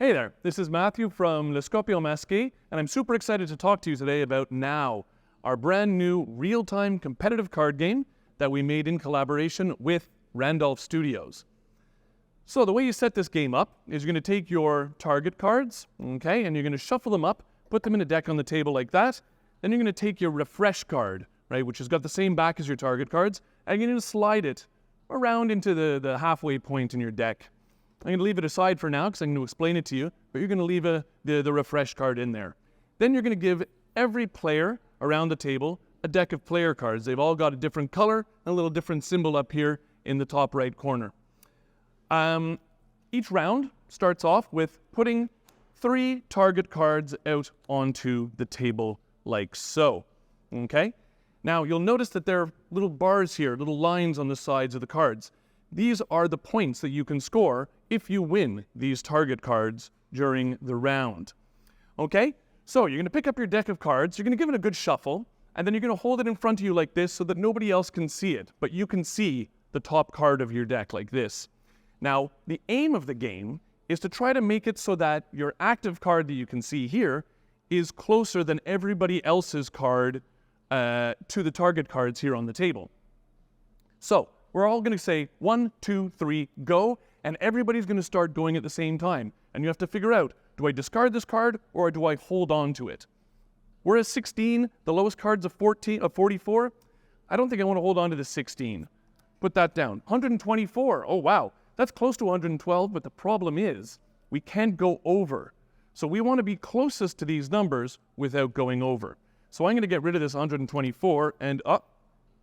Hey there, this is Matthew from Masqué, and I'm super excited to talk to you today about Now, our brand new real-time competitive card game that we made in collaboration with Randolph Studios. So the way you set this game up is you're going to take your target cards, okay, and you're going to shuffle them up, put them in a deck on the table like that. Then you're going to take your refresh card, right, which has got the same back as your target cards, and you're going to slide it around into the halfway point in your deck. I'm going to leave it aside for now because I'm going to explain it to you, but you're going to leave the refresh card in there. Then you're going to give every player around the table a deck of player cards. They've all got a different color and a little different symbol up here in the top right corner. Each round starts off with putting 3 target cards out onto the table like so. Okay? Now you'll notice that there are little bars here, little lines on the sides of the cards. These are the points that you can score if you win these target cards during the round. Okay? So you're going to pick up your deck of cards, you're going to give it a good shuffle, and then you're going to hold it in front of you like this so that nobody else can see it, but you can see the top card of your deck like this. Now, the aim of the game is to try to make it so that your active card that you can see here is closer than everybody else's card to the target cards here on the table. So, we're all going to say 1, 2, 3, go, and everybody's going to start going at the same time. And you have to figure out, do I discard this card or do I hold on to it? Whereas 16, the lowest card's a 44. I don't think I want to hold on to the 16. Put that down. 124, oh wow, that's close to 112, but the problem is we can't go over. So we want to be closest to these numbers without going over. So I'm going to get rid of this 124 and look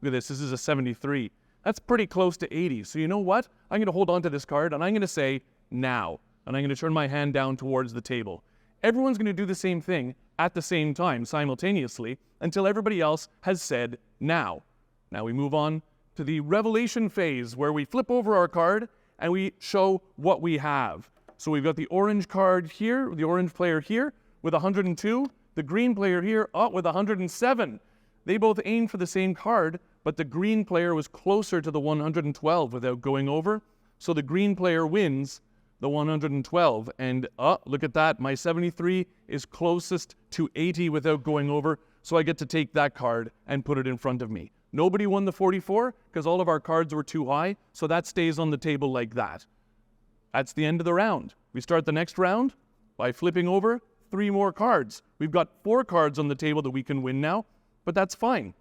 at this is a 73. That's pretty close to 80. So you know what? I'm going to hold on to this card and I'm going to say now. And I'm going to turn my hand down towards the table. Everyone's going to do the same thing at the same time, simultaneously, until everybody else has said now. Now we move on to the revelation phase where we flip over our card and we show what we have. So we've got the orange card here, the orange player here with 102, the green player here with 107. They both aimed for the same card, but the green player was closer to the 112 without going over. So the green player wins the 112. And look at that, my 73 is closest to 80 without going over. So I get to take that card and put it in front of me. Nobody won the 44 because all of our cards were too high. So that stays on the table like that. That's the end of the round. We start the next round by flipping over 3 more cards. We've got 4 cards on the table that we can win now, but that's fine.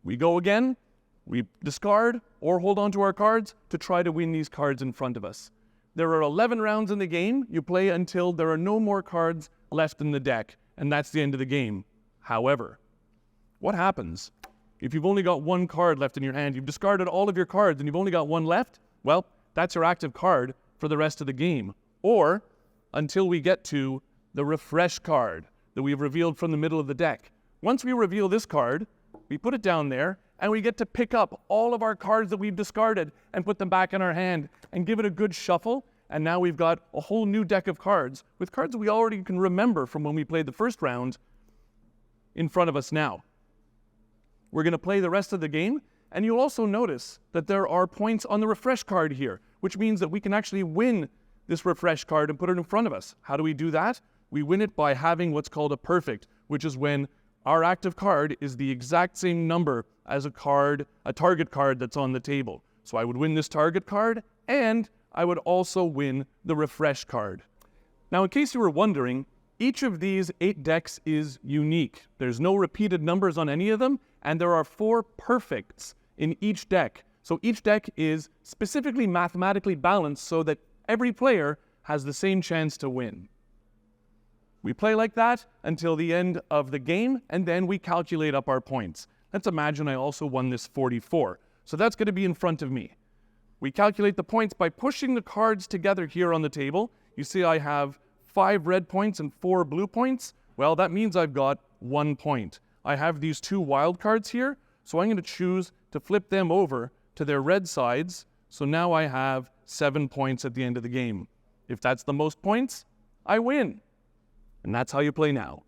We go again, we discard or hold on to our cards to try to win these cards in front of us. There are 11 rounds in the game. You play until there are no more cards left in the deck, and that's the end of the game. However, what happens if you've only got 1 card left in your hand? You've discarded all of your cards and you've only got 1 left? Well, that's your active card for the rest of the game. Or until we get to the refresh card that we've revealed from the middle of the deck. Once we reveal this card, we put it down there, and we get to pick up all of our cards that we've discarded and put them back in our hand and give it a good shuffle. And now we've got a whole new deck of cards with cards that we already can remember from when we played the first round in front of us now. We're going to play the rest of the game, and you'll also notice that there are points on the refresh card here, which means that we can actually win this refresh card and put it in front of us. How do we do that? We win it by having what's called a perfect, which is when our active card is the exact same number as a target card that's on the table. So I would win this target card, and I would also win the refresh card. Now, in case you were wondering, each of these 8 decks is unique. There's no repeated numbers on any of them, and there are 4 perfects in each deck. So each deck is specifically mathematically balanced so that every player has the same chance to win. We play like that until the end of the game, and then we calculate up our points. Let's imagine I also won this 44. So that's going to be in front of me. We calculate the points by pushing the cards together here on the table. You see I have 5 red points and 4 blue points. Well, that means I've got 1 point. I have these 2 wild cards here, so I'm going to choose to flip them over to their red sides. So now I have 7 points at the end of the game. If that's the most points, I win. And that's how you play now.